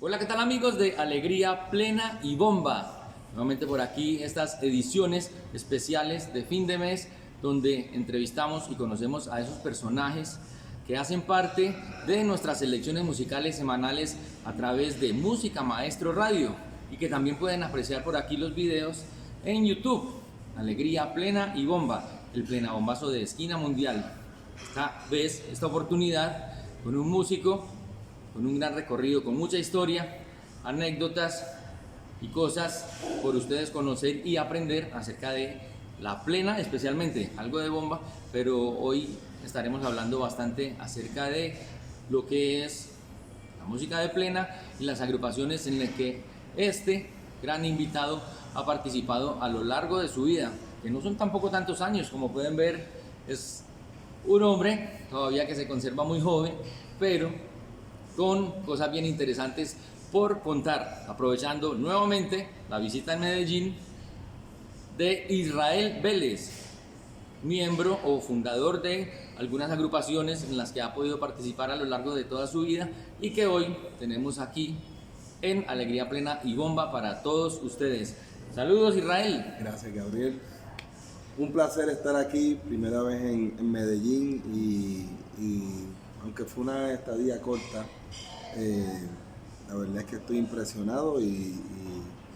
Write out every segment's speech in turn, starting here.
Hola, ¿qué tal amigos de Alegría Plena y Bomba? Nuevamente por aquí estas ediciones especiales de fin de mes donde entrevistamos y conocemos a esos personajes que hacen parte de nuestras selecciones musicales semanales a través de Música Maestro Radio y que también pueden apreciar por aquí los videos en YouTube. Alegría Plena y Bomba, el plena bombazo de esquina mundial. Esta vez, esta oportunidad con un músico con un gran recorrido, con mucha historia, anécdotas y cosas por ustedes conocer y aprender acerca de la plena, especialmente algo de bomba, pero hoy estaremos hablando bastante acerca de lo que es la música de plena y las agrupaciones en las que este gran invitado ha participado a lo largo de su vida, que no son tampoco tantos años, como pueden ver, es un hombre todavía que se conserva muy joven, pero con cosas bien interesantes por contar, aprovechando nuevamente la visita en Medellín de Israel Vélez, miembro o fundador de algunas agrupaciones en las que ha podido participar a lo largo de toda su vida y que hoy tenemos aquí en Alegría Plena y Bomba para todos ustedes. Saludos, Israel. Gracias, Gabriel. Un placer estar aquí, primera vez en Medellín y aunque fue una estadía corta, la verdad es que estoy impresionado y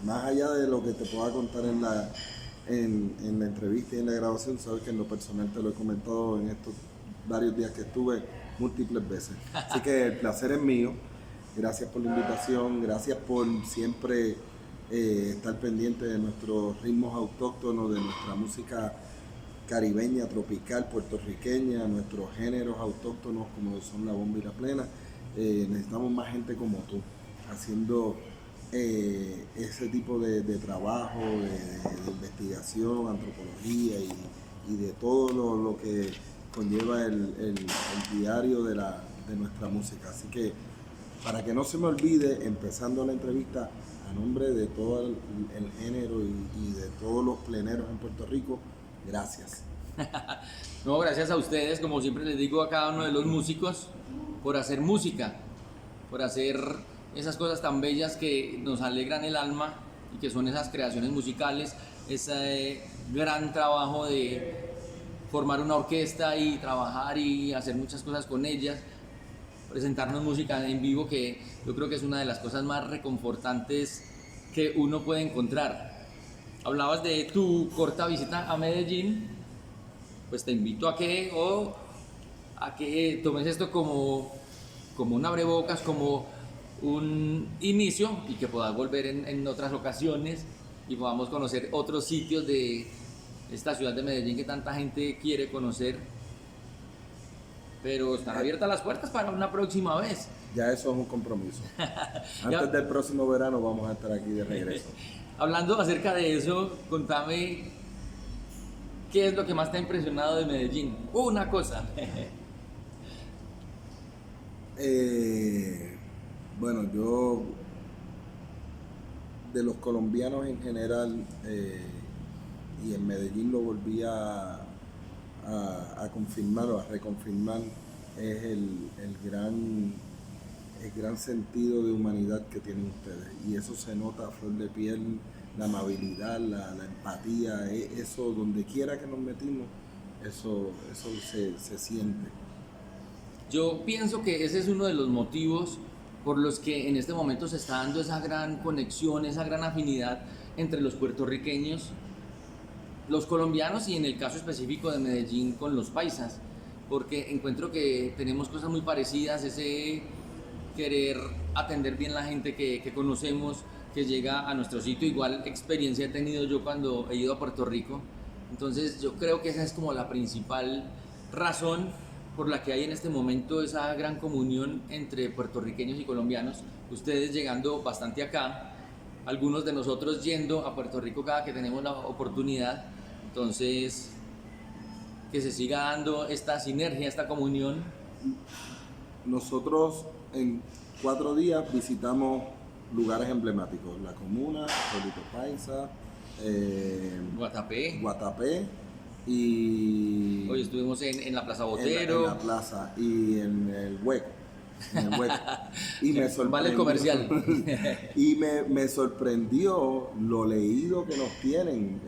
más allá de lo que te pueda contar en la entrevista y en la grabación, sabes que en lo personal te lo he comentado en estos varios días que estuve múltiples veces. Así que el placer es mío. Gracias por la invitación, gracias por siempre estar pendiente de nuestros ritmos autóctonos, de nuestra música caribeña, tropical, puertorriqueña, nuestros géneros autóctonos como son la bomba y la plena. Necesitamos más gente como tú, haciendo ese tipo de trabajo, de investigación, antropología y de todo lo que conlleva el diario de nuestra música. Así que, para que no se me olvide, empezando la entrevista, a nombre de todo el género y de todos los pleneros en Puerto Rico, gracias. No, gracias a ustedes, como siempre les digo a cada uno de los músicos, por hacer música, por hacer esas cosas tan bellas que nos alegran el alma y que son esas creaciones musicales, ese gran trabajo de formar una orquesta y trabajar y hacer muchas cosas con ellas, presentarnos música en vivo, que yo creo que es una de las cosas más reconfortantes que uno puede encontrar. Hablabas de tu corta visita a Medellín, pues te invito a que tomes esto como un abrebocas, como un inicio y que puedas volver en otras ocasiones y podamos conocer otros sitios de esta ciudad de Medellín que tanta gente quiere conocer, pero están abiertas las puertas para una próxima vez. Ya eso es un compromiso. Antes del próximo verano vamos a estar aquí de regreso. Hablando acerca de eso, contame qué es lo que más te ha impresionado de Medellín. Una cosa. Bueno, yo de los colombianos en general y en Medellín lo volví a confirmar o a reconfirmar, es el gran sentido de humanidad que tienen ustedes, y eso se nota a flor de piel, la amabilidad, la empatía, eso donde quiera que nos metimos, eso se siente. Yo pienso que ese es uno de los motivos por los que en este momento se está dando esa gran conexión, esa gran afinidad entre los puertorriqueños, los colombianos y en el caso específico de Medellín con los paisas, porque encuentro que tenemos cosas muy parecidas, ese querer atender bien la gente que conocemos, que llega a nuestro sitio. Igual experiencia he tenido yo cuando he ido a Puerto Rico, entonces yo creo que esa es como la principal razón por la que hay en este momento esa gran comunión entre puertorriqueños y colombianos, ustedes llegando bastante acá, algunos de nosotros yendo a Puerto Rico cada que tenemos la oportunidad. Entonces, que se siga dando esta sinergia, esta comunión. Nosotros en 4 días visitamos lugares emblemáticos: La Comuna, Pueblito Paisa, Guatapé y hoy estuvimos en la Plaza Botero, en la plaza y en el Hueco. en el hueco. Y me Vale el comercial. Y me sorprendió lo leído que nos tienen.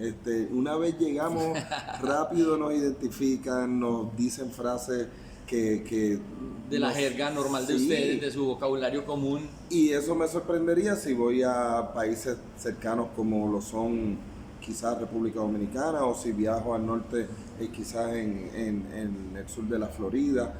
Una vez llegamos, rápido nos identifican, nos dicen frases que De la jerga normal de sí. ustedes, de su vocabulario común. Y eso me sorprendería si voy a países cercanos como lo son quizás República Dominicana, o si viajo al norte, quizás en el sur de la Florida,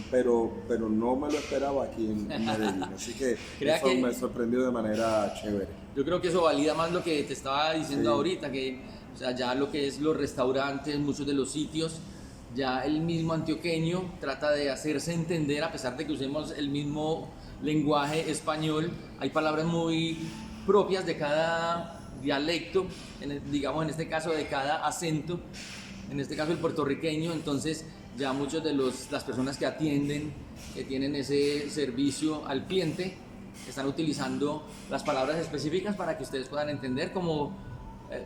pero no me lo esperaba aquí en Medellín. Así que Crea eso que- me sorprendió de manera chévere. Yo creo que eso valida más lo que te estaba diciendo Sí. ahorita, que o sea, ya lo que es los restaurantes, muchos de los sitios, ya el mismo antioqueño trata de hacerse entender, a pesar de que usemos el mismo lenguaje español, hay palabras muy propias de cada dialecto, digamos en este caso de cada acento, en este caso el puertorriqueño, entonces ya muchos de las personas que atienden, que tienen ese servicio al cliente, están utilizando las palabras específicas para que ustedes puedan entender, como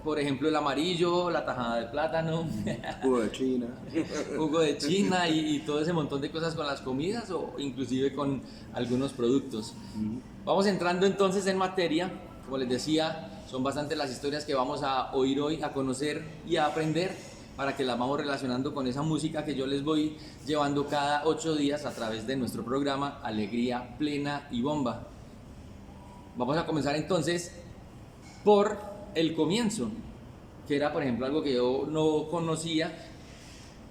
por ejemplo el amarillo, la tajada de plátano, Jugo de China. jugo de China y todo ese montón de cosas con las comidas o inclusive con algunos productos. Vamos entrando entonces en materia. Como les decía, son bastantes las historias que vamos a oír hoy, a conocer y a aprender, para que las vamos relacionando con esa música que yo les voy llevando cada 8 días a través de nuestro programa Alegría Plena y Bomba. Vamos a comenzar entonces por el comienzo, que era por ejemplo algo que yo no conocía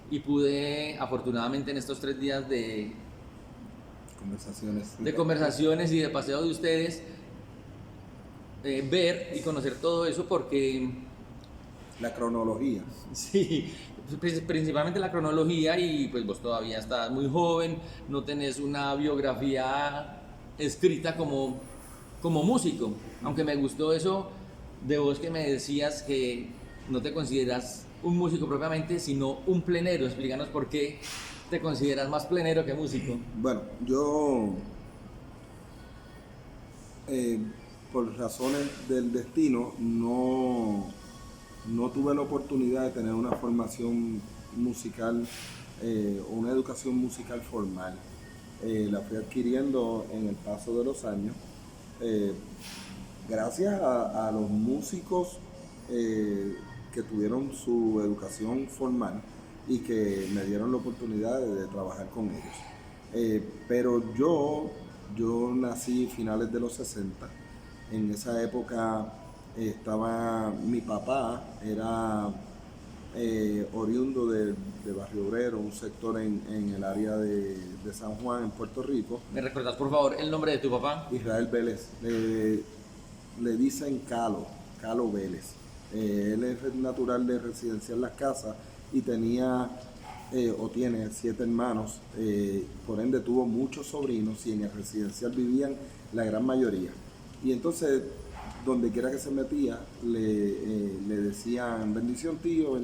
y pude afortunadamente en estos 3 días de conversaciones y de paseo de ustedes ver y conocer todo eso, porque La cronología. sí, principalmente la cronología, y pues vos todavía estás muy joven, no tenés una biografía escrita como músico, aunque me gustó eso de vos que me decías que no te consideras un músico propiamente, sino un plenero. Explícanos por qué te consideras más plenero que músico. Bueno, yo por razones del destino no tuve la oportunidad de tener una formación musical o una educación musical formal. La fui adquiriendo en el paso de los años, gracias a los músicos que tuvieron su educación formal y que me dieron la oportunidad de trabajar con ellos. Pero yo nací finales de los 60. En esa época mi papá era oriundo de Barrio Obrero, un sector en el área de San Juan, en Puerto Rico. ¿Me recuerdas por favor el nombre de tu papá? Israel Vélez. Le dicen Calo Vélez. Él es natural de Residencial Las Casas y tenía o tiene 7 hermanos, por ende tuvo muchos sobrinos y en el residencial vivían la gran mayoría. Y entonces, donde quiera que se metía, le decían bendición tío,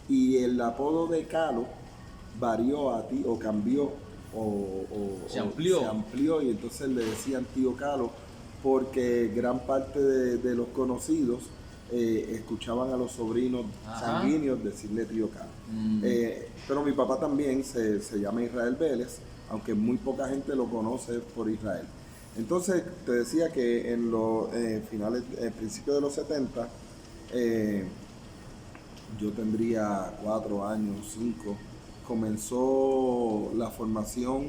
y el apodo de Calo varió a ti o cambió Se amplió. se amplió, y entonces le decían tío Calo porque gran parte de los conocidos escuchaban a los sobrinos sanguíneos decirle tío Calo. Pero mi papá también se llama Israel Vélez, aunque muy poca gente lo conoce por Israel. Entonces te decía que en los principios de los 70, yo tendría 4 años, 5, comenzó la formación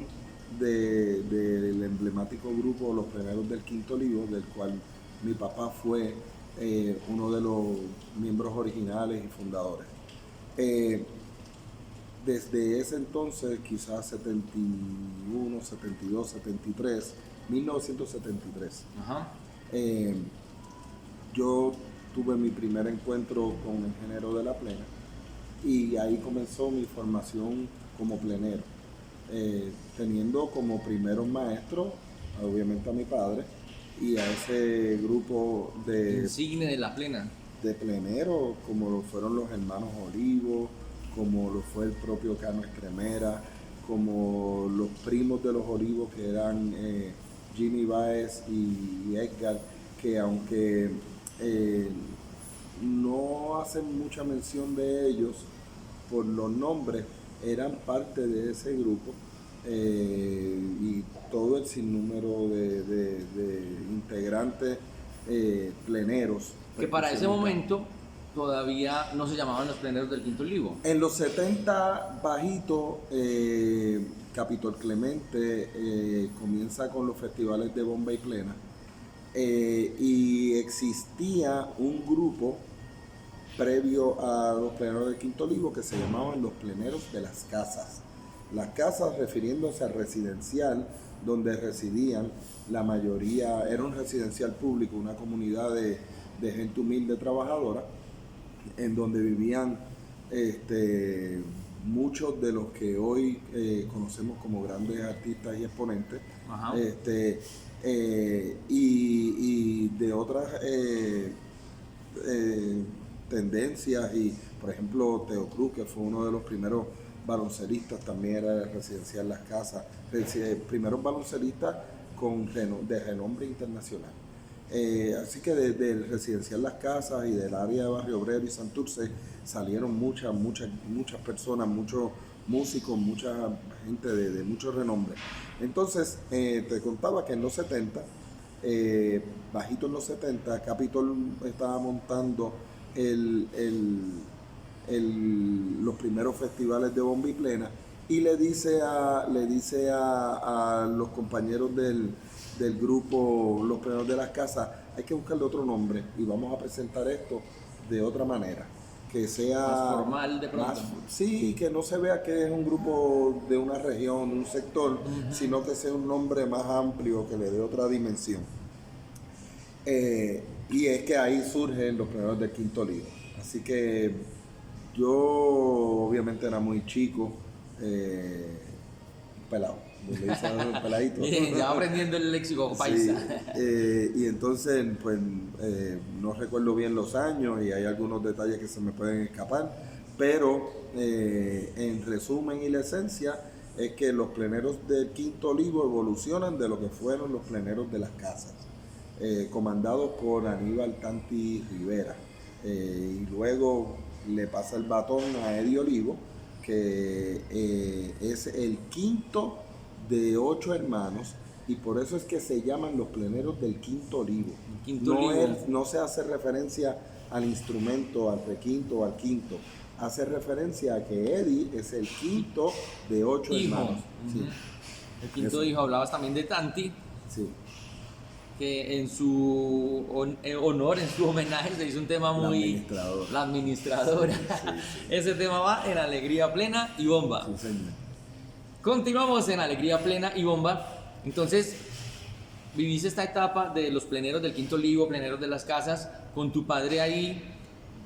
del emblemático grupo Los Pleneros del Quinto Olivo, del cual mi papá fue uno de los miembros originales y fundadores. Desde ese entonces, quizás 71, 72, 73, 1973, yo tuve mi primer encuentro con el género de la plena y ahí comenzó mi formación como plenero, teniendo como primeros maestros obviamente a mi padre y a ese grupo Insigne de la plena. de pleneros, como lo fueron los hermanos Olivo, como lo fue el propio Cano Escremera, como los primos de los Olivos que eran Jimmy Baez y Edgar, que aunque no hacen mucha mención de ellos por los nombres, eran parte de ese grupo y todo el sinnúmero de integrantes pleneros. Que para ese momento todavía no se llamaban los pleneros del Quinto Olivo. En los 70, Bajito, Capitol Clemente comienza con los festivales de bomba y plena, y existía un grupo previo a los pleneros del Quinto Olivo que se llamaban los pleneros de las casas. Las casas refiriéndose al residencial donde residían la mayoría, era un residencial público, una comunidad de gente humilde trabajadora, en donde vivían muchos de los que hoy conocemos como grandes artistas y exponentes, y de otras tendencias, y por ejemplo Teo Cruz, que fue uno de los primeros baloncelistas, también era de residencial Las Casas, primeros baloncelistas de renombre internacional. Así que desde el residencial Las Casas y del área de Barrio Obrero y Santurce salieron muchas personas, muchos músicos, mucha gente de mucho renombre. Entonces, te contaba que en los 70, bajito en los 70, Capitol estaba montando los primeros festivales de bomba y plena, y le dice a los compañeros del grupo Los Pleneros de las Casas, hay que buscarle otro nombre y vamos a presentar esto de otra manera, que sea más formal de pronto. Sí, que no se vea que es un grupo de una región, de un sector, sino que sea un nombre más amplio, que le dé otra dimensión. Y es que ahí surgen los Pleneros del Quinto Olivo. Así que yo obviamente era muy chico, pelado, le dicen peladito. Bien, ya aprendiendo el léxico paisa. Sí, y entonces pues no recuerdo bien los años y hay algunos detalles que se me pueden escapar, pero en resumen y la esencia es que los pleneros del Quinto Olivo evolucionan de lo que fueron los pleneros de las casas, comandados por Aníbal Tanti Rivera, y luego le pasa el batón a Eddie Olivo, que es el quinto de 8 hermanos, y por eso es que se llaman los pleneros del Quinto Olivo. No se hace referencia al instrumento, al requinto o al quinto, hace referencia a que Eddie es el quinto de 8 hermanos. Sí. El quinto hijo. Hablabas también de Tanti. Sí. Que en su honor, en su homenaje, se hizo un tema muy... La administradora. Sí. Ese tema va en Alegría Plena y Bomba. Sí, señor. Continuamos en Alegría Plena y Bomba. Entonces, viviste esta etapa de los pleneros del Quinto Olivo, pleneros de las casas, con tu padre ahí,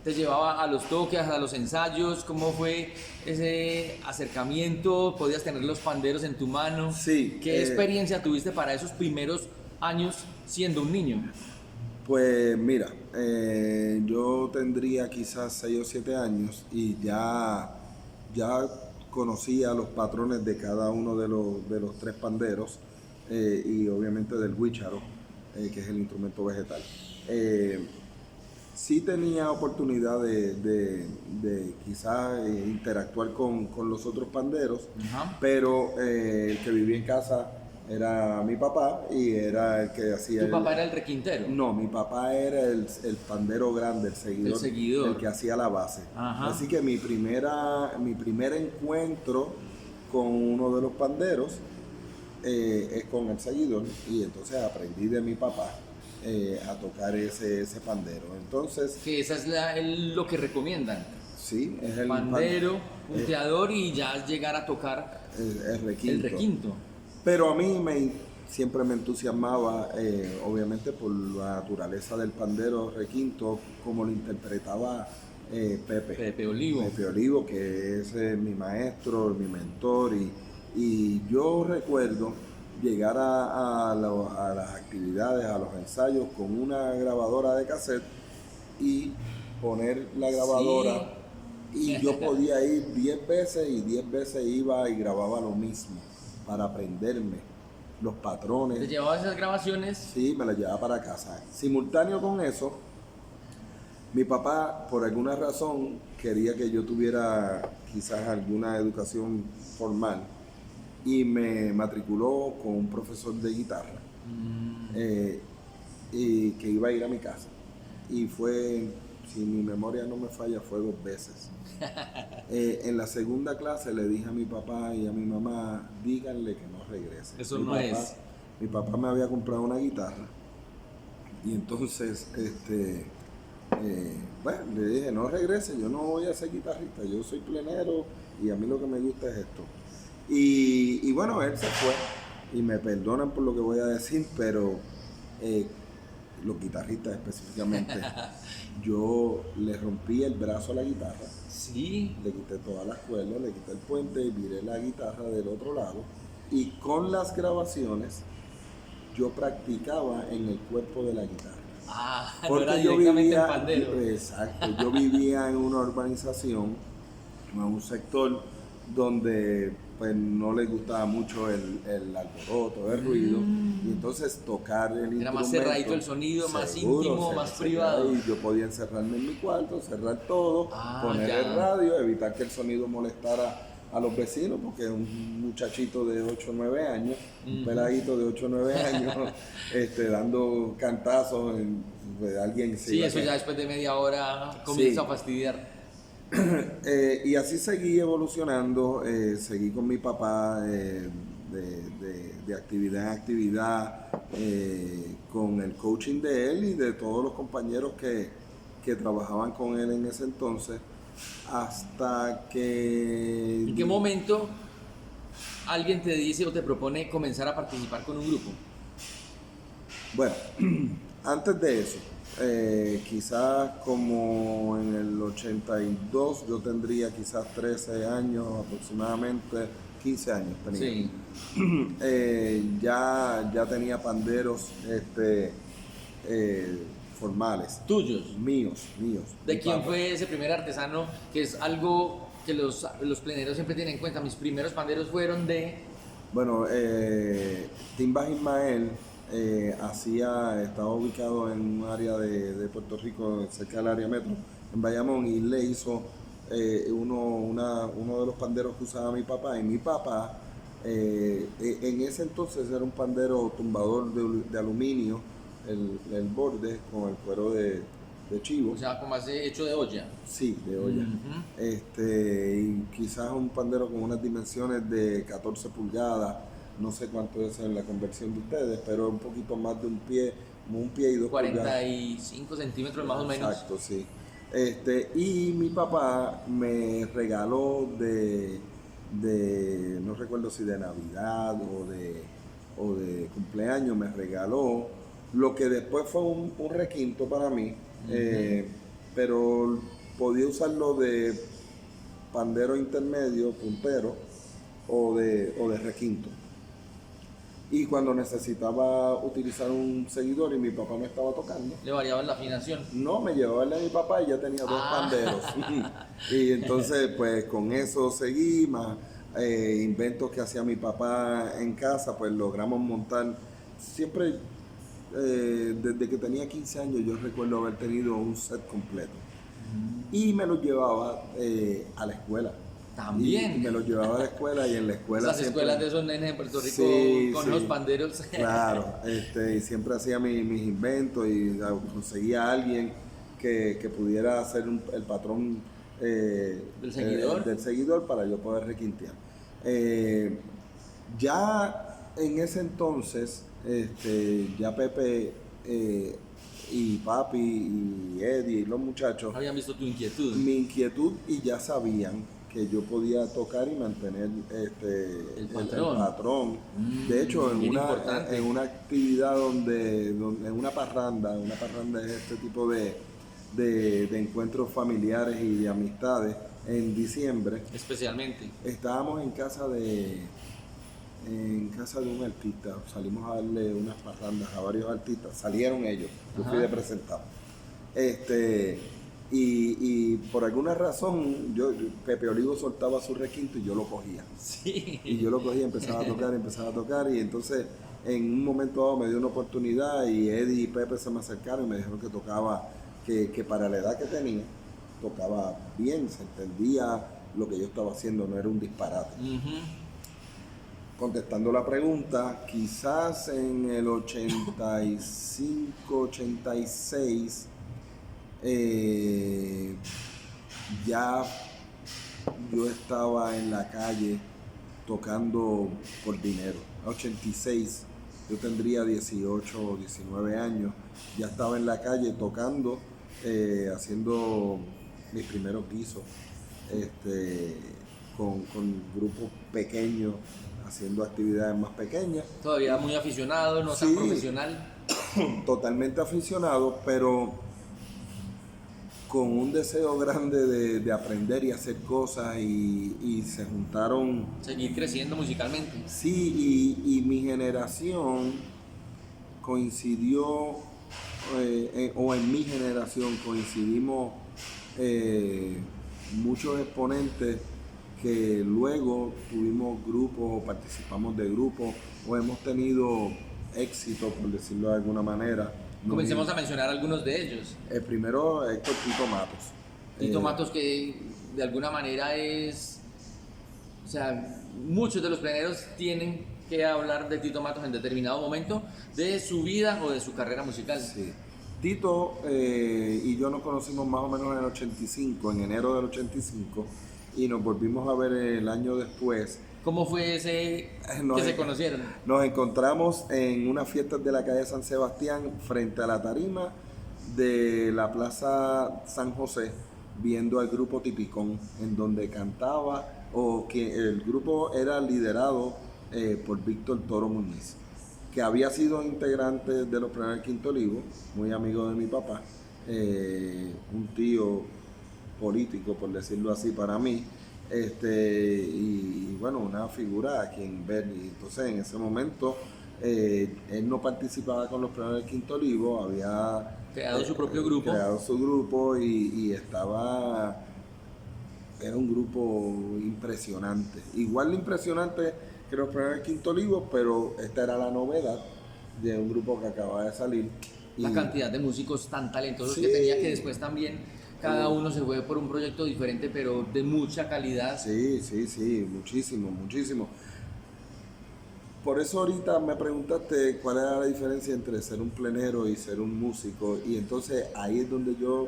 te llevaba a los toques, a los ensayos. ¿Cómo fue ese acercamiento? ¿Podías tener los panderos en tu mano? Sí. ¿Qué experiencia tuviste para esos primeros años siendo un niño? Pues mira, yo tendría quizás 6 o 7 años y ya conocía los patrones de cada uno de los 3 panderos, y obviamente del huícharo, que es el instrumento vegetal. Sí tenía oportunidad de quizás interactuar con los otros panderos, pero el que vivía en casa era mi papá y era el que hacía... ¿Tu papá era el requintero? No, mi papá era el pandero grande, el seguidor, el que hacía la base. Ajá. Así que mi primer encuentro con uno de los panderos es con el seguidor, y entonces aprendí de mi papá a tocar ese pandero. Entonces... Que esa es lo que recomiendan. Sí, es el pandero, punteador, y ya llegar a tocar el requinto. El requinto. Pero a mí siempre me entusiasmaba, obviamente por la naturaleza del pandero requinto, como lo interpretaba Pepe Olivo. Pepe Olivo, que es mi maestro, mi mentor, y yo recuerdo llegar a las actividades, a los ensayos con una grabadora de cassette y poner la grabadora, sí. Y yo podía ir 10 veces y 10 veces iba y grababa lo mismo, para aprenderme los patrones. ¿Te llevabas esas grabaciones? Sí, me las llevaba para casa. Simultáneo con eso, mi papá, por alguna razón, quería que yo tuviera quizás alguna educación formal, y me matriculó con un profesor de guitarra y que iba a ir a mi casa. Y fue, si mi memoria no me falla, fue 2 veces. En la segunda clase le dije a mi papá y a mi mamá, díganle que no regrese. Eso no es. Mi papá me había comprado una guitarra y entonces, bueno, le dije, no regrese, yo no voy a ser guitarrista, yo soy plenero y a mí lo que me gusta es esto. Y bueno, él se fue y me perdonan por lo que voy a decir, pero los guitarristas específicamente, yo le rompí el brazo a la guitarra. Sí. Le quité todas las cuerdas, le quité el puente y viré la guitarra del otro lado. Y con las grabaciones, yo practicaba en el cuerpo de la guitarra. No era directamente en pandero. Exacto, yo vivía en una urbanización, en un sector donde pues no les gustaba mucho el alboroto, el ruido, y entonces tocar el instrumento. Era más cerradito el sonido, más seguro, íntimo, más privado. Y yo podía encerrarme en mi cuarto, cerrar todo, poner el radio, evitar que el sonido molestara a los vecinos, porque un muchachito de 8 o 9 años, un peladito de 8 o 9 años, dando cantazos, alguien se Sí, eso ya después de media hora comienza a fastidiar. Y así seguí evolucionando, seguí con mi papá de actividad en actividad, con el coaching de él y de todos los compañeros que trabajaban con él en ese entonces, hasta que... ¿En qué momento alguien te dice o te propone comenzar a participar con un grupo? Bueno, antes de eso, quizás como en el 82 yo tendría quizás 13 años aproximadamente, 15 años tenía. Sí. Ya tenía panderos formales. ¿Tuyos? Míos. ¿De quién fue ese primer artesano? Que es algo que los pleneros siempre tienen en cuenta. Mis primeros panderos fueron de... Bueno, Timbas Ismael estaba ubicado en un área de Puerto Rico, cerca del área metro, en Bayamón, y le hizo uno de los panderos que usaba mi papá. Y mi papá, en ese entonces era un pandero tumbador de aluminio, el borde con el cuero de chivo. O sea, como hace hecho de olla. Sí, de olla. Y quizás un pandero con unas dimensiones de 14 pulgadas. No sé cuánto es en la conversión de ustedes, pero un poquito más de un pie, como un pie y 2 45 pulgadas. centímetros más o menos. Exacto, sí. Y mi papá me regaló no recuerdo si de Navidad o de cumpleaños, me regaló lo que después fue un requinto para mí, pero podía usarlo de pandero intermedio, puntero o de requinto. Y cuando necesitaba utilizar un seguidor y mi papá no estaba tocando, ¿le variaba la afinación? No, me llevaba el de mi papá y ya tenía 2 panderos. Y entonces pues con eso seguí, más inventos que hacía mi papá en casa, pues logramos montar. Siempre, desde que tenía 15 años, yo recuerdo haber tenido un set completo. Y me lo llevaba a la escuela. También. Y me lo llevaba a la escuela y en la escuela. Las siempre, escuelas de esos nenes en Puerto Rico con los panderos. Claro, y siempre hacía mis inventos y conseguía a alguien que pudiera hacer el patrón del seguidor para yo poder requintear. Ya en ese entonces, ya Pepe y Papi y Eddie y los muchachos habían visto tu inquietud. Mi inquietud, y ya sabían que yo podía tocar y mantener el patrón. De hecho, en una actividad en una parranda es este tipo de encuentros familiares y de amistades en diciembre. Especialmente. Estábamos en casa de un artista, salimos a darle unas parrandas a varios artistas, salieron ellos, yo fui de presentado. Y por alguna razón, Pepe Olivo soltaba su requinto y yo lo cogía. Sí. Y yo lo cogía, empezaba a tocar, y entonces en un momento dado me dio una oportunidad y Eddie y Pepe se me acercaron y me dijeron que tocaba, que para la edad que tenía, tocaba bien, se entendía lo que yo estaba haciendo, no era un disparate. contestando la pregunta, quizás en el 85, 86, ya yo estaba en la calle tocando por dinero. 86, yo tendría 18 o 19 años, ya estaba en la calle tocando, haciendo mis primeros guisos, con grupos pequeños, haciendo actividades más pequeñas. Todavía muy aficionado, no tan Sí. profesional. Totalmente aficionado, pero con un deseo grande de aprender y hacer cosas y se juntaron. Seguir creciendo musicalmente. Sí, y mi generación coincidió, o en mi generación coincidimos muchos exponentes que luego tuvimos grupos o participamos de grupos o hemos tenido éxito, por decirlo de alguna manera. Comencemos a mencionar algunos de ellos. El primero es Tito Matos. Tito Matos, que de alguna manera es, o sea, muchos de los pleneros tienen que hablar de Tito Matos en determinado momento de su vida o de su carrera musical. Sí. Tito y yo nos conocimos más o menos en el 85, en enero del 85, y nos volvimos a ver el año después. ¿Cómo fue ese que se conocieron? Nos encontramos en unas fiestas de la calle San Sebastián frente a la tarima de la Plaza San José, viendo al grupo Tipicón, en donde cantaba, o que el grupo era liderado por Víctor Toro Muñiz, que había sido integrante de los Pleneros del Quinto Olivo, muy amigo de mi papá, un tío político, por decirlo así, para mí. Y bueno, una figura a quien ver. Y entonces en ese momento él no participaba con los Pleneros del Quinto Olivo, había creado su propio grupo. Creado su grupo y estaba. Era un grupo impresionante. Igual de impresionante que los Pleneros del Quinto Olivo, pero esta era la novedad de un grupo que acababa de salir. La cantidad de músicos tan talentosos Sí. que tenía, que después también cada uno se fue por un proyecto diferente, pero de mucha calidad. Sí, muchísimo, muchísimo. Por eso ahorita me preguntaste cuál era la diferencia entre ser un plenero y ser un músico, y entonces ahí es donde yo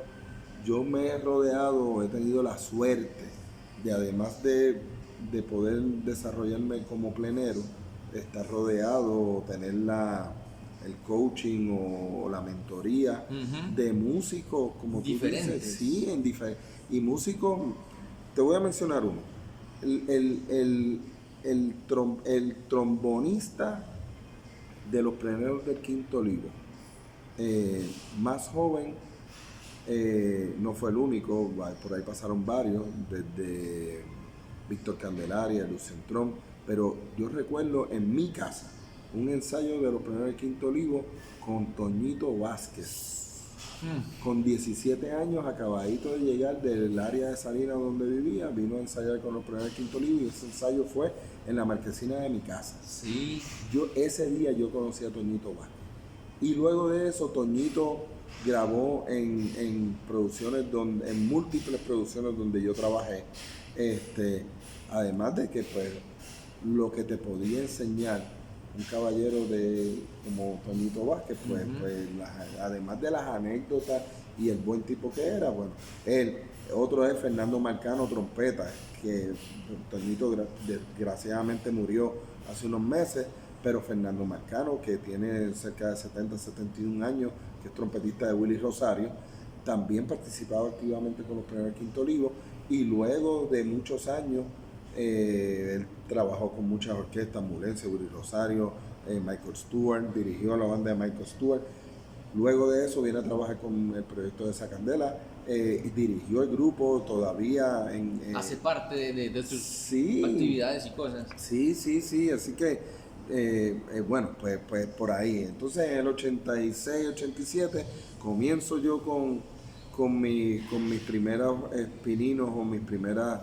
me he rodeado, he tenido la suerte de, además de poder desarrollarme como plenero, estar rodeado, tener el coaching o la mentoría de músicos como diferentes. Tú dices, sí, y músicos, te voy a mencionar uno, el trombonista de los Pleneros del Quinto Olivo, más joven, no fue el único, por ahí pasaron varios, desde Víctor Candelaria, Luz Centrón, pero yo recuerdo en mi casa un ensayo de los Pleneros del Quinto Olivo con Toñito Vázquez. Con 17 años, acabadito de llegar del área de Salinas donde vivía, vino a ensayar con los Pleneros del Quinto Olivo y ese ensayo fue en la marquesina de mi casa. Sí. Ese día yo conocí a Toñito Vázquez. Y luego de eso, Toñito grabó en producciones, en múltiples producciones donde yo trabajé. Además de que pues lo que te podía enseñar un caballero como Toñito Vázquez, pues, además de las anécdotas y el buen tipo que era, bueno, otro es Fernando Marcano, trompeta, que Toñito desgraciadamente murió hace unos meses, pero Fernando Marcano, que tiene cerca de 70, 71 años, que es trompetista de Willy Rosario, también participaba activamente con los Pleneros del Quinto Olivo, y luego de muchos años, él trabajó con muchas orquestas, Mulense, Willy Rosario, Michael Stewart, dirigió la banda de Michael Stewart. Luego de eso viene a trabajar con el proyecto de Sacandela, y dirigió el grupo todavía hace parte de sus sí, actividades y cosas. Sí, así que bueno, pues por ahí. Entonces en el 86, 87 comienzo yo con mis primeros pininos o mis primeras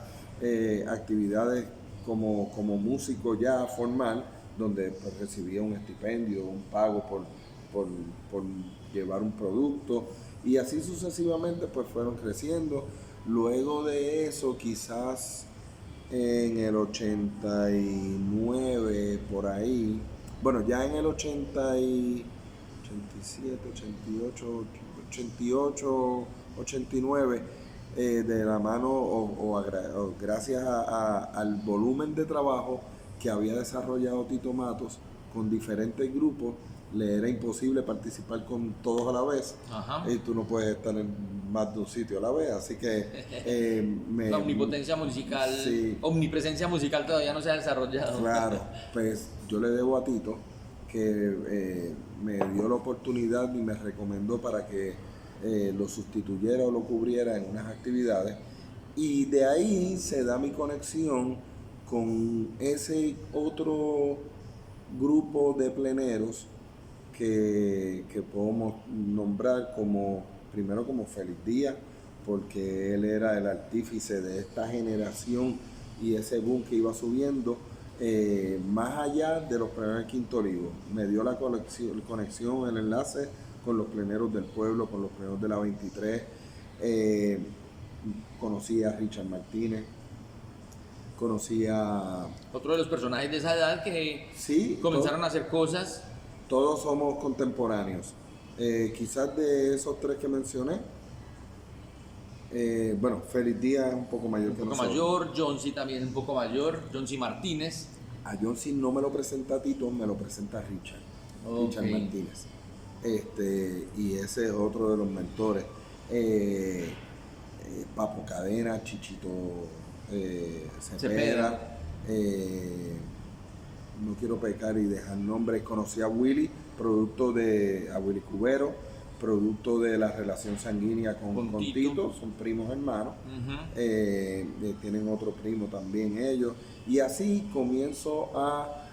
actividades como músico ya formal, donde pues, recibía un estipendio, un pago por llevar un producto, y así sucesivamente pues fueron creciendo. Luego de eso quizás en el 89, por ahí. Bueno, ya en el 87, 88, 89, de la mano o gracias al volumen de trabajo que había desarrollado Tito Matos con diferentes grupos, le era imposible participar con todos a la vez. Ajá. Y tú no puedes estar en más de un sitio a la vez, así que La omnipotencia musical, sí. omnipresencia musical todavía no se ha desarrollado. Claro, pues yo le debo a Tito que me dio la oportunidad y me recomendó para que lo sustituyera o lo cubriera en unas actividades. Y de ahí se da mi conexión con ese otro grupo de pleneros que podemos nombrar como, primero como Félix Díaz, porque él era el artífice de esta generación y ese boom que iba subiendo, más allá de los pleneros del Quinto Olivo. Me dio la conexión, el enlace con los pleneros del pueblo, con los pleneros de la 23. Conocí a Richard Martínez, conocí a... Otro de los personajes de esa edad que Sí, comenzaron a hacer cosas. todos somos contemporáneos. Quizás de esos tres que mencioné, bueno, Félix Díaz es un poco mayor que Un poco nosotros. mayor, John C. también un poco mayor, John C. Martínez. A John C. no me lo presenta Tito, me lo presenta Richard. Ok. Richard Martínez. Y ese es otro de los mentores. Papo Cadena, Chichito Cepeda. No quiero pecar y dejar nombres. Conocí a Willy, a Willy Cubero, producto de la relación sanguínea con Tito, son primos hermanos. Tienen otro primo también ellos. Y así comienzo a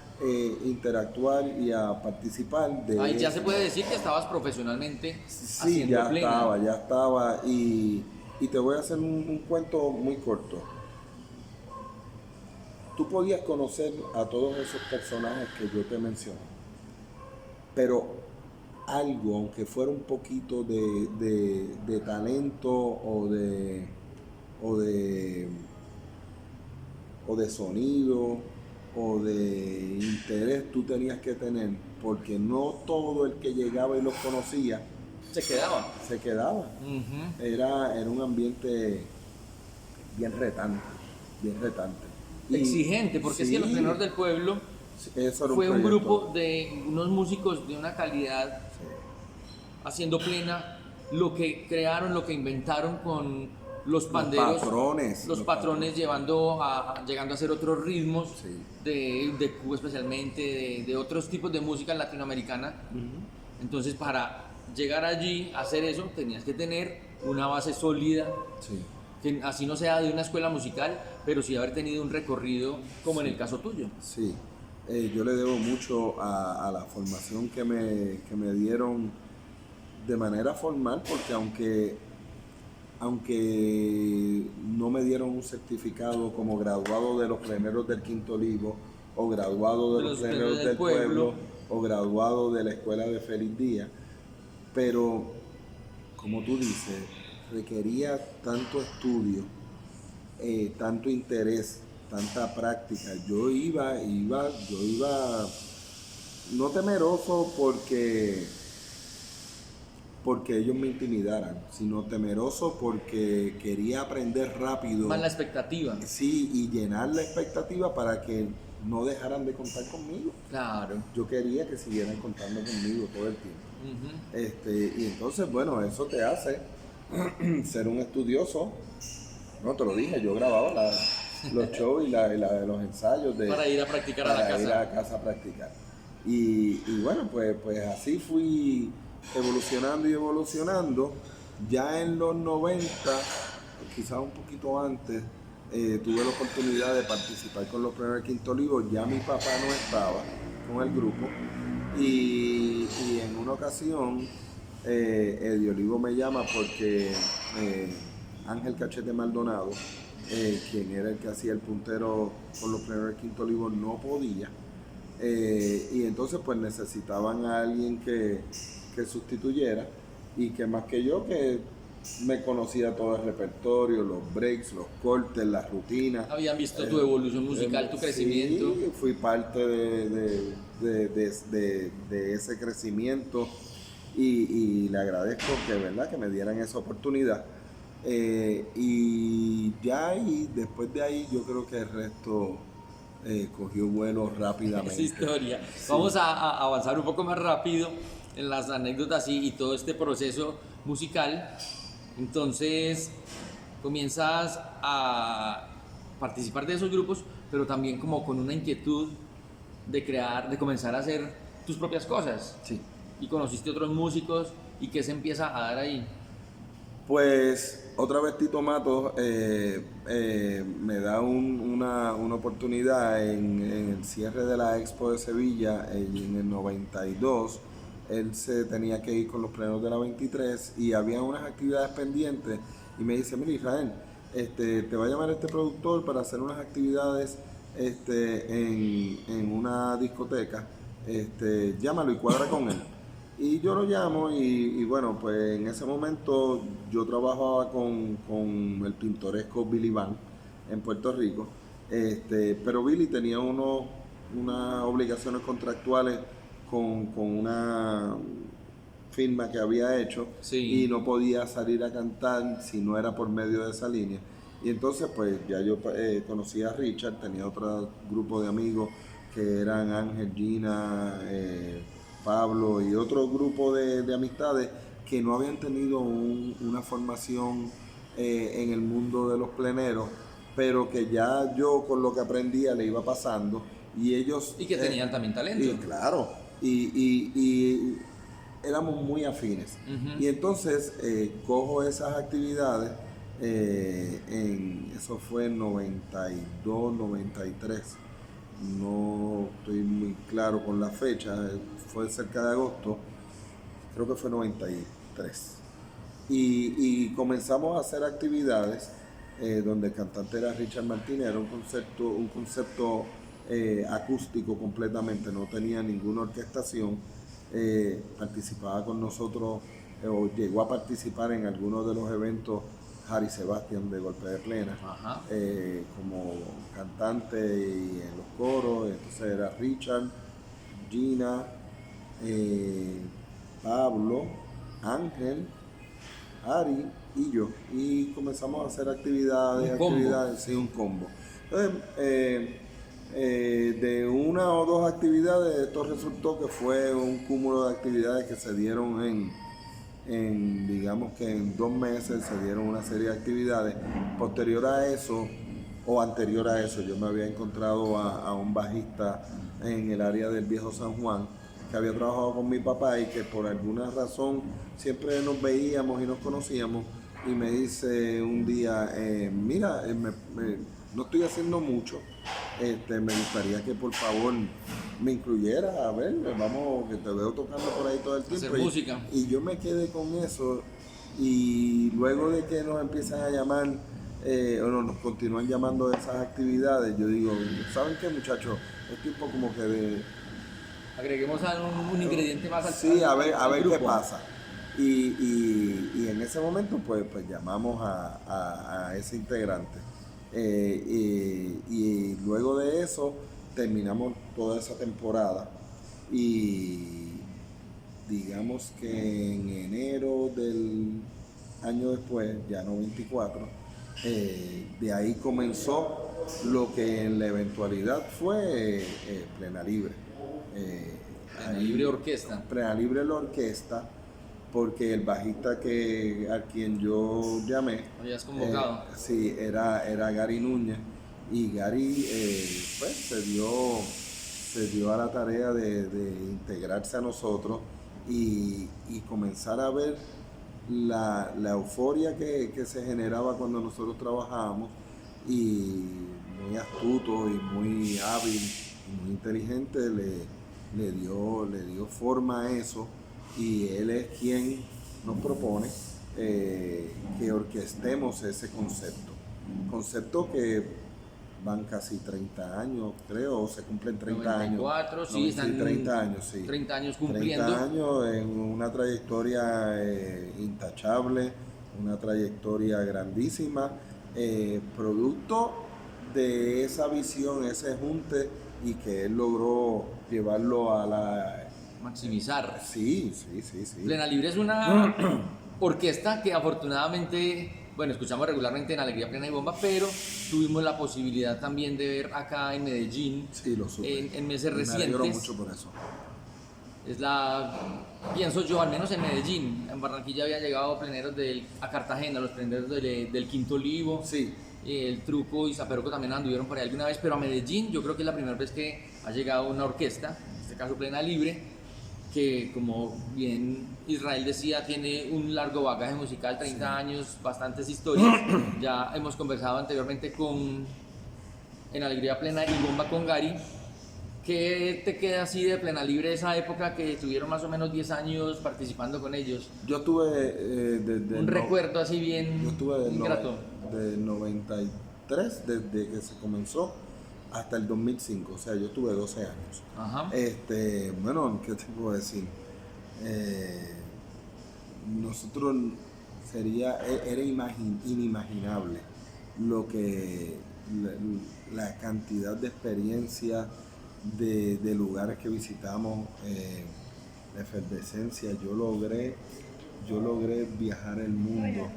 interactuar y a participar de... Ahí ya se puede decir que estabas profesionalmente Sí, haciendo ya plena. estaba. Y te voy a hacer un cuento muy corto. Tú podías conocer a todos esos personajes que yo te mencioné, pero algo, aunque fuera un poquito de talento o de sonido o de interés tú tenías que tener, porque no todo el que llegaba y los conocía Se quedaba. se quedaba. Ujú. Era un ambiente bien retante, bien retante. Y Exigente, porque es que los sí, Pleneros del Pueblo eso era fue un proyecto. grupo de unos músicos de una calidad Sí. haciendo plena, lo que crearon, lo que inventaron con los panderos, patrones, los los patrones llegando a hacer otros ritmos, Sí. de Cuba especialmente, de otros tipos de música latinoamericana. Entonces, para llegar allí a hacer eso, tenías que tener una base sólida, Sí. que así no sea de una escuela musical, pero sí haber tenido un recorrido como en el caso tuyo. Sí, yo le debo mucho a la formación que me dieron de manera formal, porque aunque no me dieron un certificado como graduado de los pleneros del Quinto Olivo, o graduado de los pleneros del pueblo, o graduado de la escuela de Félix Díaz, pero como tú dices, requería tanto estudio, tanto interés, tanta práctica. Yo iba no temeroso porque ellos me intimidaran, sino temeroso porque quería aprender rápido. Más la expectativa. Sí, y llenar la expectativa para que no dejaran de contar conmigo. Claro. Yo quería que siguieran contando conmigo todo el tiempo. Ujú. Y entonces, bueno, eso te hace ser un estudioso. No, te lo dije, yo grababa los shows y los ensayos Para ir a practicar a la para ir casa. a casa a practicar. Y bueno, pues así fui evolucionando. Ya en los 90, quizás un poquito antes, tuve la oportunidad de participar con los Pleneros del Quinto Olivo. Ya mi papá no estaba con el grupo. Y en una ocasión, Eddie Olivo me llama porque Ángel Cachete Maldonado, quien era el que hacía el puntero con los Pleneros del Quinto Olivo, no podía. Y entonces pues necesitaban a alguien que sustituyera, y que más que yo, que me conocía todo el repertorio, los breaks, los cortes, las rutinas. Habían visto tu evolución musical, tu crecimiento. Sí, fui parte de ese crecimiento y le agradezco que, ¿verdad?, que me dieran esa oportunidad. Y ya y después de ahí yo creo que el resto cogió vuelo rápidamente. Esa historia. Sí. Vamos a avanzar un poco más rápido en las anécdotas y todo este proceso musical. Entonces comienzas a participar de esos grupos, pero también como con una inquietud de crear, de comenzar a hacer tus propias cosas. Sí. Y conociste otros músicos y qué se empieza a dar ahí. Pues otra vez Tito Matos me da una oportunidad en el cierre de la Expo de Sevilla en el 92. Él se tenía que ir con los plenos de la 23 y había unas actividades pendientes y me dice, mira Israel, te va a llamar este productor para hacer unas actividades en una discoteca, llámalo y cuadra con él. Y yo lo llamo y bueno, pues en ese momento yo trabajaba con el pintoresco Billy Van en Puerto Rico, pero Billy tenía unas obligaciones contractuales con una firma que había hecho, Sí. y no podía salir a cantar si no era por medio de esa línea. Y entonces pues ya yo conocía a Richard, tenía otro grupo de amigos que eran Ángel, Gina, Pablo y otro grupo de amistades que no habían tenido una formación en el mundo de los pleneros, pero que ya yo con lo que aprendía le iba pasando y ellos... Y que tenían también talento. Y claro, y éramos muy afines. Uh-huh. Y entonces cojo esas actividades, eso fue en 92, 93. No estoy muy claro con la fecha, fue cerca de agosto, creo que fue 93. Y comenzamos a hacer actividades donde el cantante era Richard Martínez, era un concepto acústico completamente, no tenía ninguna orquestación, participaba con nosotros o llegó a participar en algunos de los eventos Harry Sebastián de Golpe de Plena, como cantante y en los coros. Entonces era Richard, Gina, Pablo, Ángel, Harry y yo. Y comenzamos a hacer actividades, sí, un combo. Entonces, de una o dos actividades, esto resultó que fue un cúmulo de actividades que se dieron digamos que en 2 meses se dieron una serie de actividades. Posterior a eso, o anterior a eso, yo me había encontrado a un bajista en el área del Viejo San Juan, que había trabajado con mi papá y que por alguna razón siempre nos veíamos y nos conocíamos, y me dice un día, mira, no estoy haciendo mucho, me gustaría que por favor me incluyeras, a ver, vamos, que te veo tocando por ahí todo el tiempo. Hacer música. Y yo me quedé con eso, y luego de que nos empiezan a llamar, o nos continúan llamando de esas actividades, yo digo, ¿saben qué, muchachos? Es tiempo como que de... Agreguemos un ingrediente más al Sí, a ver grupo. qué pasa. Y en ese momento pues llamamos a ese integrante. Y luego de eso terminamos toda esa temporada, y digamos que en enero del año después, ya 94, de ahí comenzó lo que en la eventualidad fue Plena Libre. Plena Libre Orquesta. Plena Libre la orquesta, porque el bajista a quien yo llamé, habías convocado, sí, era Gary Núñez, y Gary pues se dio a la tarea de integrarse a nosotros y comenzar a ver la euforia que se generaba cuando nosotros trabajábamos, y muy astuto y muy hábil y muy inteligente le dio forma a eso. Y él es quien nos propone que orquestemos ese concepto que van casi 30 años, creo, o se cumplen 30 94, años. sí, están 30 años, sí. 30 años cumpliendo. 30 años en una trayectoria intachable, una trayectoria grandísima, producto de esa visión, ese junte, y que él logró llevarlo a la... Maximizar. Sí. Plena Libre es una orquesta que afortunadamente, bueno, escuchamos regularmente en Alegría Plena y Bomba, pero tuvimos la posibilidad también de ver acá en Medellín, Sí, lo supe. en meses Me alegro recientes. mucho por eso. Pienso yo, al menos en Medellín. En Barranquilla habían llegado pleneros a Cartagena, los pleneros del Quinto Olivo, Sí. el Truco y Zaperoco también anduvieron por ahí alguna vez, pero a Medellín yo creo que es la primera vez que ha llegado una orquesta, en este caso Plena Libre, que como bien Israel decía, tiene un largo bagaje musical, 30 años, bastantes historias. Ya hemos conversado anteriormente en Alegría Plena y Bomba con Gary. ¿Qué te queda así de Plena Libre de esa época que tuvieron más o menos 10 años participando con ellos? Yo tuve Un recuerdo así bien Yo estuve grato. del 93, desde que se comenzó, hasta el 2005, o sea, yo tuve 12 años. Ajá. Bueno, ¿qué te puedo decir? Nosotros era inimaginable lo que la cantidad de experiencia de lugares que visitamos, la efervescencia. Yo logré viajar el mundo.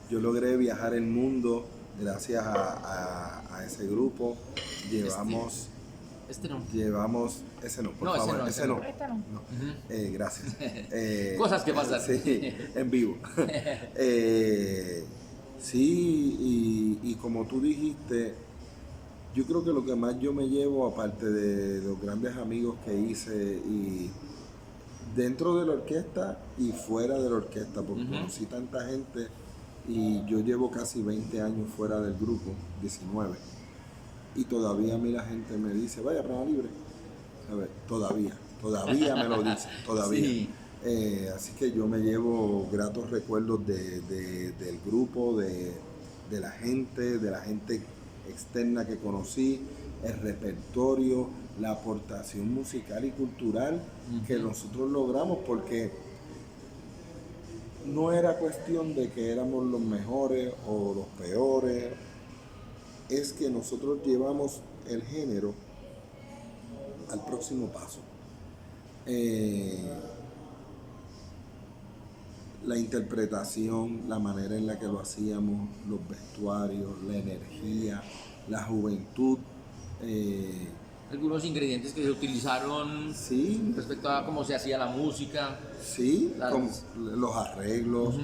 Yo logré viajar el mundo gracias a ese grupo. Llevamos ese no, por No, favor, ese no. No. Gracias. Cosas que pasan. Sí, en vivo. Sí, y como tú dijiste, yo creo que lo que más yo me llevo, aparte de los grandes amigos que hice, y dentro de la orquesta y fuera de la orquesta, porque conocí tanta gente, y yo llevo casi 20 años fuera del grupo, 19, y todavía a mí la gente me dice, vaya, Plena Libre, ¿sabes? Todavía me lo dicen, todavía. Sí. Así que yo me llevo gratos recuerdos del grupo, de la gente externa que conocí, el repertorio, la aportación musical y cultural que nosotros logramos, porque no era cuestión de que éramos los mejores o los peores, es que nosotros llevamos el género al próximo paso. La interpretación, la manera en la que lo hacíamos, los vestuarios, la energía, la juventud. Algunos ingredientes que se utilizaron Sí, respecto a cómo se hacía la música. sí, con los arreglos,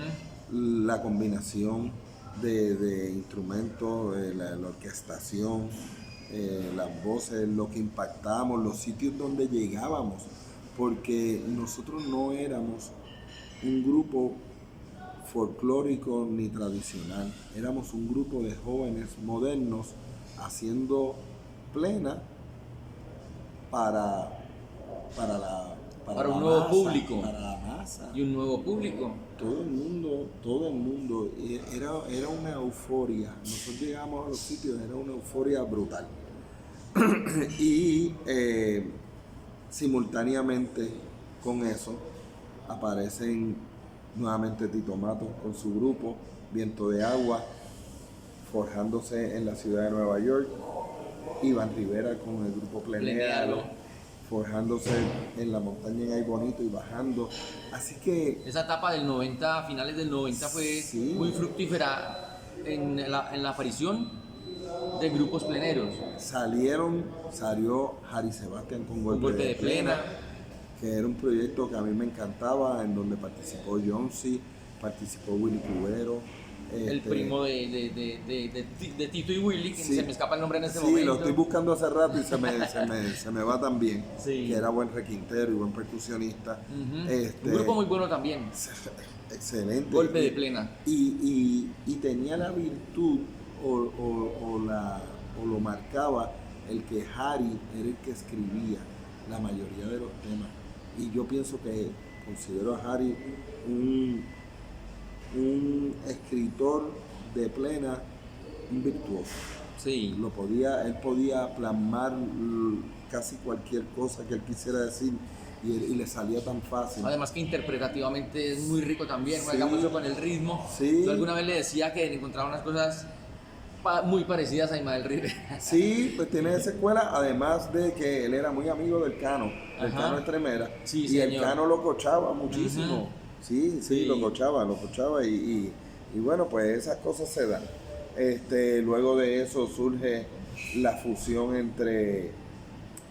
la combinación de instrumentos, la orquestación, las voces, lo que impactábamos, los sitios donde llegábamos, porque nosotros no éramos un grupo folclórico ni tradicional, éramos un grupo de jóvenes modernos haciendo plena para un la nuevo masa, público. para la masa. Y un nuevo público. Todo el mundo, era una euforia. Nosotros llegamos a los sitios, era una euforia brutal. Y simultáneamente con eso aparecen nuevamente Tito Mato con su grupo, Viento de Agua, forjándose en la ciudad de Nueva York, Iván Rivera con el grupo Plenéalo, forjándose en la montaña en Ay Bonito y bajando. Así que esa etapa del 90, finales del 90 fue muy fructífera en la aparición de grupos pleneros. Salió Harry Sebastián con Golpe de Plena, que era un proyecto que a mí me encantaba, en donde participó Jonsi, participó Willy Cubero. El primo de Tito y Willy, que Sí. se me escapa el nombre en este Sí, momento. lo estoy buscando hace rato y se me va también, Sí. que era buen requintero y buen percusionista. Un grupo muy bueno también. Excelente. Golpe de Plena. Y tenía la virtud o lo marcaba el que Harry era el que escribía la mayoría de los temas. Y yo considero a Harry un escritor de plena, un virtuoso. Sí. Él podía plasmar casi cualquier cosa que él quisiera decir y le salía tan fácil. Además que interpretativamente es muy rico también, Sí. juega mucho con el ritmo. Sí. Yo alguna vez le decía que encontraba unas cosas muy parecidas a Ismael Rivera. Sí, pues tiene esa escuela, además de que él era muy amigo del Cano Ajá. Cano Estremera, Sí, y el señor. Cano lo coachaba muchísimo. Ujú. Sí, Sí. lo coachaba, y bueno, pues esas cosas se dan. Luego de eso surge la fusión entre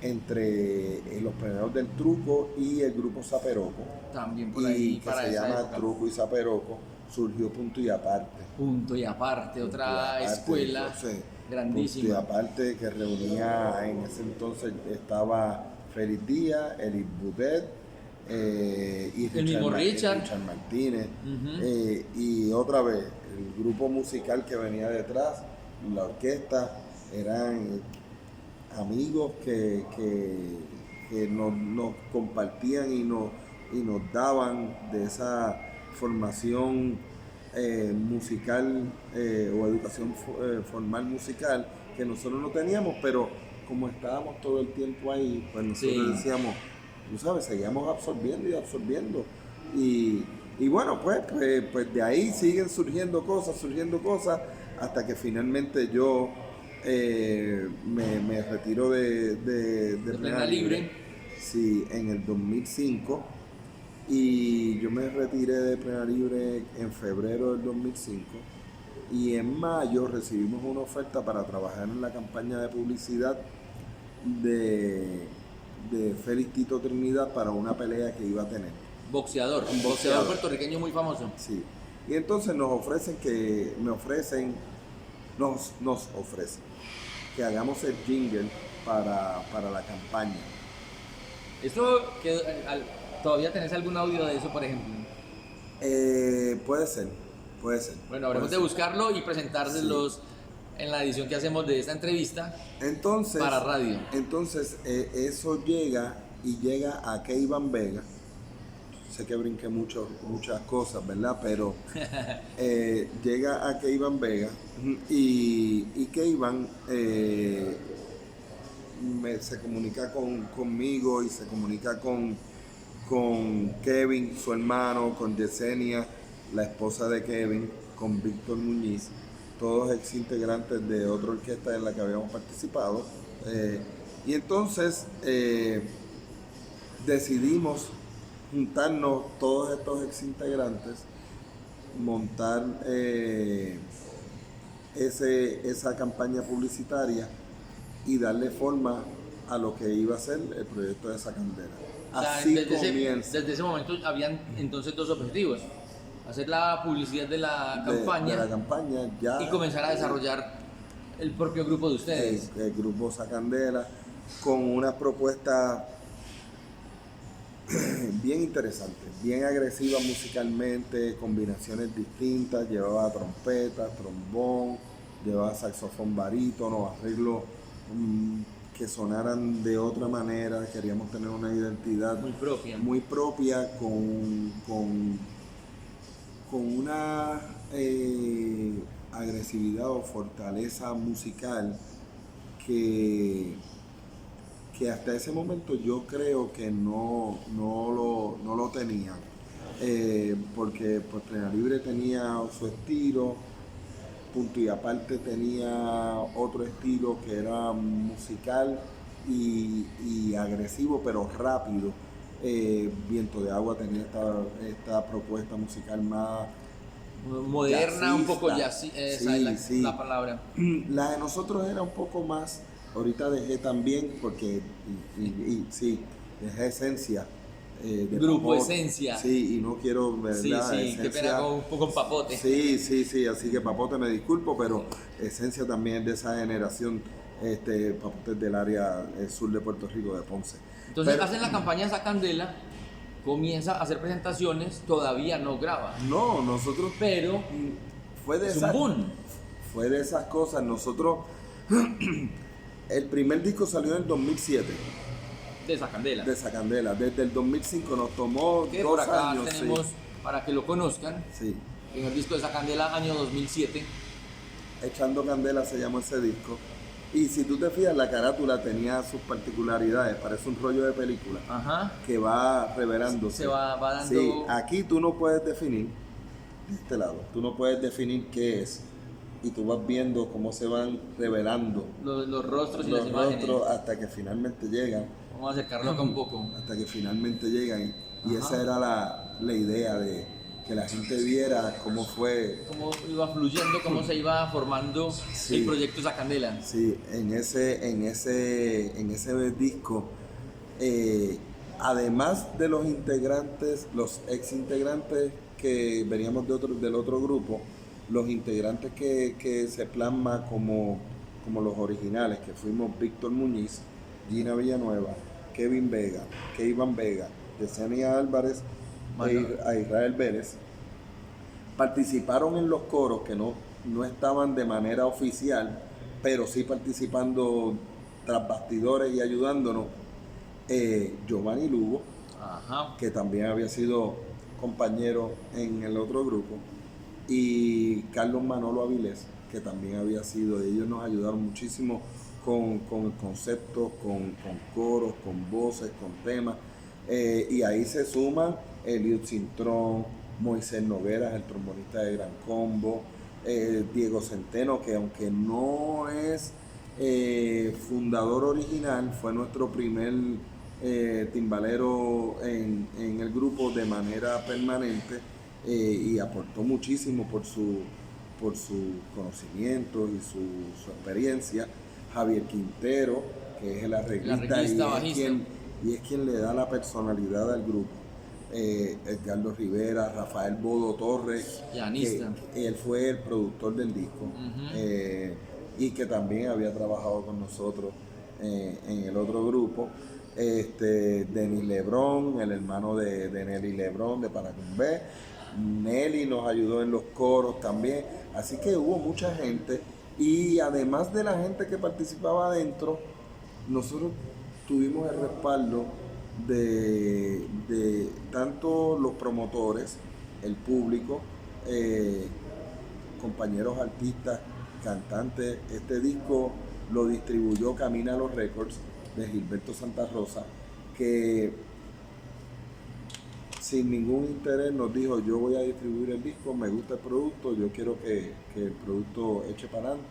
los Peleadores del Truco y el grupo Zaperoco, También por y ahí que para se esa llama época. Truco y Zaperoco, surgió Punto y Aparte. Punto y aparte, Punto y otra Aparte, escuela entonces, grandísima. Punto y Aparte, que reunía, en ese entonces estaba Félix Díaz, Eric Budet, y El mismo Richard. Martínez, Ujú. y otra vez el grupo musical que venía detrás, la orquesta, eran amigos que nos compartían y nos daban de esa formación musical, o educación formal musical que nosotros no teníamos, pero como estábamos todo el tiempo ahí, pues nosotros Sí. decíamos, tú sabes, seguíamos absorbiendo y absorbiendo. Y bueno, pues de ahí siguen surgiendo cosas, hasta que finalmente yo me retiro de Plena Libre. Sí, en el 2005. Y yo me retiré de Plena Libre en febrero del 2005. Y en mayo recibimos una oferta para trabajar en la campaña de publicidad de Félix Tito Trinidad para una pelea que iba a tener. Boxeador, Un boxeador boxeador. puertorriqueño muy famoso. Sí. Y entonces nos ofrecen que hagamos el jingle para la campaña. Eso que todavía tenés algún audio de eso, por ejemplo. Puede ser. Bueno, habremos de Puede ser. buscarlo y presentárselos en la edición que hacemos de esta entrevista. Entonces, Para radio. Entonces, eso llega a Keivan Vega. Sé que brinqué muchas cosas, ¿verdad? Pero llega a Keivan Vega, y Keivan se comunica conmigo, y se comunica con Kevin, su hermano, con Yesenia, la esposa de Kevin, con Víctor Muñiz, todos ex integrantes de otra orquesta en la que habíamos participado. Y entonces decidimos juntarnos todos estos ex integrantes, montar esa campaña publicitaria y darle forma a lo que iba a ser el proyecto de Sacandela. O sea, Así desde comienza. ese momento habían entonces dos objetivos: hacer la publicidad de la campaña, de la campaña ya, y comenzar a desarrollar el propio grupo de ustedes. el grupo Sacandela, con una propuesta bien interesante, bien agresiva musicalmente, combinaciones distintas, llevaba trompeta, trombón, llevaba saxofón barítono, arreglos que sonaran de otra manera. Queríamos tener una identidad Muy propia. con una agresividad o fortaleza musical que hasta ese momento yo creo que no lo tenían, porque pues Plena Libre tenía su estilo, Punto y Aparte tenía otro estilo que era musical y agresivo, pero rápido. Viento de Agua tenía esta propuesta musical más Moderna, jazzista. un poco jazz, esa es la palabra. La de nosotros era un poco más, ahorita dejé también, porque sí, dejé Esencia. De Grupo Papote. Esencia. Sí, y no quiero, ¿verdad? Sí, Esencia, qué pena con un poco Papote. Sí, así que Papote, me disculpo, pero Esencia también es de esa generación. Papote es del área sur de Puerto Rico, de Ponce. Entonces Pero- hacen la campaña Sacandela, comienza a hacer presentaciones, todavía no graba, No, nosotros pero fue de es un esas, boom. fue de esas cosas. Nosotros, el primer disco salió en el 2007 De Sacandela. de Sacandela. Desde el 2005 nos tomó Que 2 por acá años. tenemos, para que lo conozcan, Sí. primer disco de Sacandela, año 2007. Echando Candela se llamó ese disco. Y si tú te fijas, la carátula tenía sus particularidades, parece un rollo de película Ajá. que va revelándose. Se va dando. Sí, aquí tú no puedes definir, de este lado, tú no puedes definir qué es. Y tú vas viendo cómo se van revelando Los rostros y los las imágenes. rostros hasta que finalmente llegan. Vamos a acercarlo acá un poco. Hasta que finalmente llegan. Y Ajá. esa era la idea de que la gente viera cómo fue. Cómo iba fluyendo, cómo se iba formando Sí. el proyecto Esa Candela. Sí, en ese disco, además de los integrantes, los ex integrantes que veníamos del otro grupo, los integrantes que se plasma como los originales, que fuimos Víctor Muñiz, Gina Villanueva, Kevin Vega, Keivan Vega, Yesenia Álvarez a Israel Vélez, participaron en los coros que no estaban de manera oficial, pero sí participando tras bastidores y ayudándonos. Giovanni Lugo, Ajá. que también había sido compañero en el otro grupo, y Carlos Manolo Avilés, que también había sido, ellos nos ayudaron muchísimo con el concepto, con coros, con voces, con temas, y ahí se suman Eliud Cintrón, Moisés Nogueras, el trombonista de Gran Combo, Diego Centeno, que aunque no es fundador original, fue nuestro primer timbalero en el grupo de manera permanente, y aportó muchísimo por su conocimiento y su experiencia. Javier Quintero, que es el arreglista y es quien le da la personalidad al grupo. Edgardo Rivera, Rafael Bodo Torres, Pianista. que él fue el productor del disco, y que también había trabajado con nosotros en el otro grupo. Denis Lebrón, el hermano de Nelly Lebrón de Paracumbé. Nelly nos ayudó en los coros también, así que hubo mucha gente, y además de la gente que participaba adentro, nosotros tuvimos el respaldo de tanto los promotores, el público, compañeros artistas, cantantes. Este disco lo distribuyó Camina los Records de Gilberto Santa Rosa, que sin ningún interés nos dijo: yo voy a distribuir el disco, me gusta el producto, yo quiero que el producto eche para adelante.